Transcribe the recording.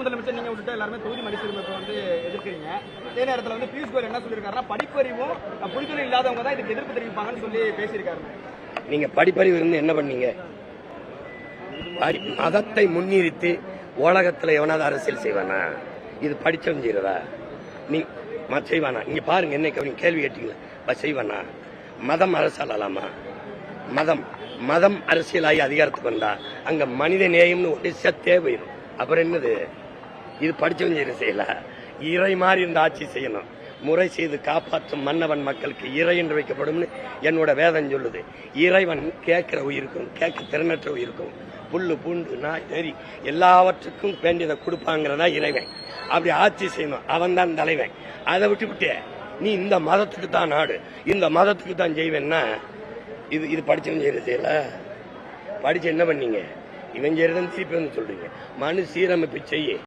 முதலமைச்சர் நீங்க விட்டுட்டு எல்லாருமே தொகுதி மறுசீரமைப்பை வந்து எதிர்க்கிறீங்க. அதே நேரத்தில் வந்து பியூஷ் கோயல் என்ன சொல்லியிருக்காருன்னா படிப்பறிவும் புரிதலும் இல்லாதவங்க தான் இதுக்கு எதிர்ப்பு தெரிவிப்பாங்கன்னு சொல்லி பேசியிருக்காரு. நீங்க படிப்பறிவு இருந்து என்ன பண்ணீங்க? மதத்தை முன்னிறுத்தி உலகத்துல எவனாவது அரசியல் செய்வானா? இது படிச்சவன் செய்யறதா? நீ செய்வானா? நீங்க பாருங்க, என்ன கேள்வி கேட்டீங்களா? செய்வானா? மதம் அரசாலாமா? மதம் அரசியலாகி அதிகாரத்துக்கு வந்தா அங்க மனித நேயம்னு ஒன்று செத்தே போயிடும். அப்புறம் என்னது? இது படிச்சவன் செய்யற செய்யல. இறை மாதிரி இருந்த ஆட்சி செய்யணும். முறை செய்து காப்பாற்றும் மன்னவன் மக்களுக்கு இறை என்று வைக்கப்படும் என்னோட வேதம் சொல்லுது. இறைவன் கேட்கிற உயிருக்கும் கேட்க திறனற்ற உயிருக்கும் புல்லு பூண்டு நாய் நெறி எல்லாவற்றுக்கும் வேண்டியதை கொடுப்பாங்கிறதா இறைவன். அப்படி ஆட்சி செய்யணும். அவன் தான் தலைவன். அதை விட்டு நீ இந்த மதத்துக்கு தான் நாடு, இந்த மதத்துக்கு தான் செய்வேன்னா இது படிச்சவன் செய்யற செய்யல. படிச்சு என்ன பண்ணீங்க? இவன் செய்யறதுன்னு திருப்பி வந்து சொல்றீங்க. மனு சீரமைப்பு செய்ய